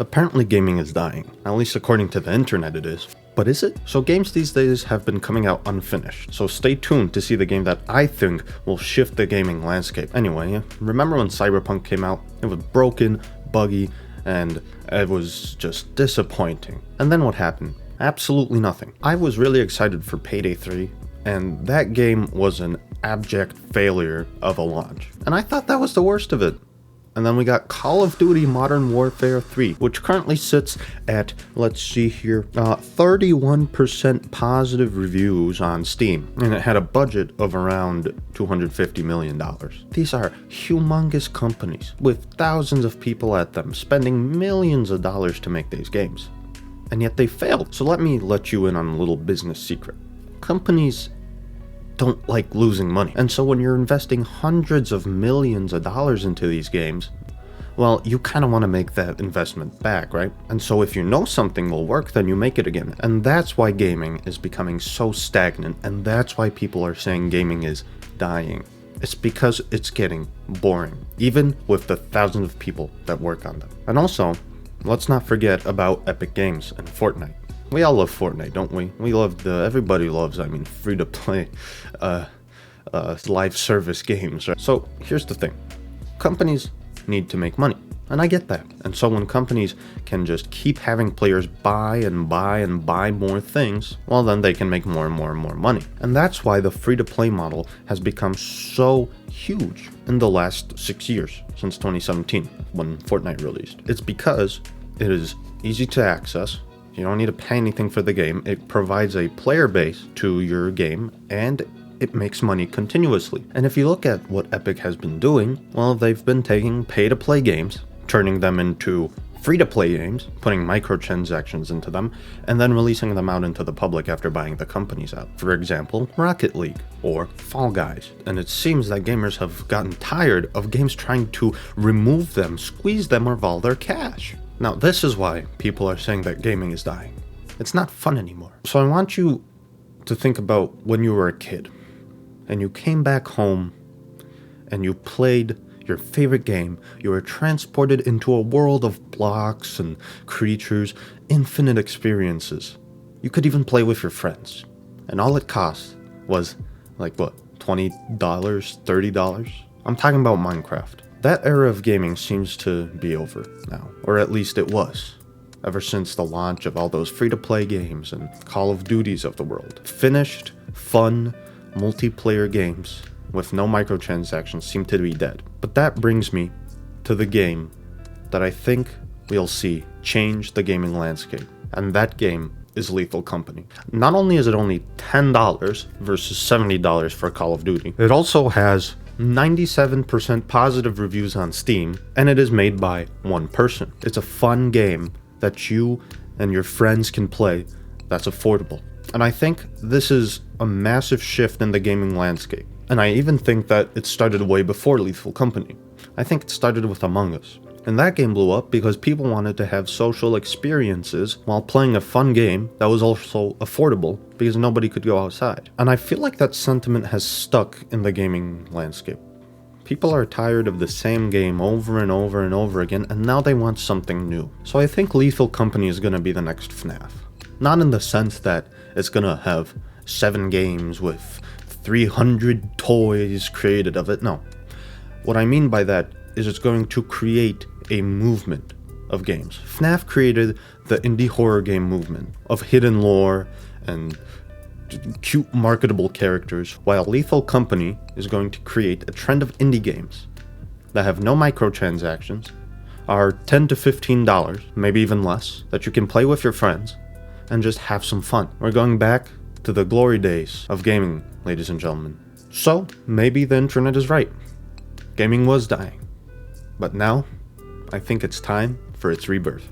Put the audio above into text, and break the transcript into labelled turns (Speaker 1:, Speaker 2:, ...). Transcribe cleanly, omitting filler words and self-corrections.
Speaker 1: Apparently gaming is dying, at least according to the internet it is. But is it? So games these days have been coming out unfinished, so stay tuned to see the game that I think will shift the gaming landscape. Anyway, remember when Cyberpunk came out? It was broken, buggy, and it was just disappointing. And then what happened? Absolutely nothing. I was really excited for Payday 3, and that game was an abject failure of a launch. And I thought that was the worst of it. And then we got Call of Duty Modern Warfare 3, which currently sits at, let's see here, 31% positive reviews on Steam. And it had a budget of around $250 million. These are humongous companies with thousands of people at them, spending millions of dollars to make these games. And yet they failed. So let me let you in on a little business secret. Companies don't like losing money. And so when you're investing hundreds of millions of dollars into these games, well, you kind of want to make that investment back, right? And so if you know something will work, then you make it again. And that's why gaming is becoming so stagnant, and that's why people are saying gaming is dying. It's because it's getting boring, even with the thousands of people that work on them. And also, let's not forget about Epic Games and Fortnite. We all love Fortnite, don't we? We love everybody loves, free-to-play live service games, right? So here's the thing. Companies need to make money, and I get that. And so when companies can just keep having players buy and buy and buy more things, well, then they can make more and more and more money. And that's why the free-to-play model has become so huge in the last 6 years, since 2017, when Fortnite released. It's because it is easy to access. You don't need to pay anything for the game. It provides a player base to your game, and it makes money continuously. And if you look at what Epic has been doing, well, they've been taking pay-to-play games, turning them into free-to-play games, putting microtransactions into them, and then releasing them out into the public after buying the companies out. For example, Rocket League or Fall Guys. And it seems that gamers have gotten tired of games trying to remove them, squeeze them of all their cash. Now, this is why people are saying that gaming is dying. It's not fun anymore. So I want you to think about when you were a kid and you came back home and you played your favorite game. You were transported into a world of blocks and creatures, infinite experiences. You could even play with your friends. And all it cost was, like what, $20, $30? I'm talking about Minecraft. That era of gaming seems to be over now, or at least it was, ever since the launch of all those free-to-play games and Call of Duties of the world. Finished, fun, multiplayer games with no microtransactions seem to be dead. But that brings me to the game that I think we'll see change the gaming landscape, and that game is Lethal Company. Not only is it only $10 versus $70 for Call of Duty, it also has 97% positive reviews on Steam, and it is made by one person. It's a fun game that you and your friends can play that's affordable. And I think this is a massive shift in the gaming landscape. And I even think that it started way before Lethal Company. I think it started with Among Us. And that game blew up because people wanted to have social experiences while playing a fun game that was also affordable because nobody could go outside. And I feel like that sentiment has stuck in the gaming landscape. People are tired of the same game over and over and over again, and now they want something new. So I think Lethal Company is going to be the next FNAF. Not in the sense that it's going to have 7 games with 300 toys created of it, no. What I mean by that is it's going to create a movement of games. FNAF created the indie horror game movement of hidden lore and cute marketable characters, while Lethal Company is going to create a trend of indie games that have no microtransactions, are $10 to $15, maybe even less, that you can play with your friends and just have some fun. We're going back to the glory days of gaming, ladies and gentlemen. So maybe the internet is right. Gaming was dying. But now, I think it's time for its rebirth.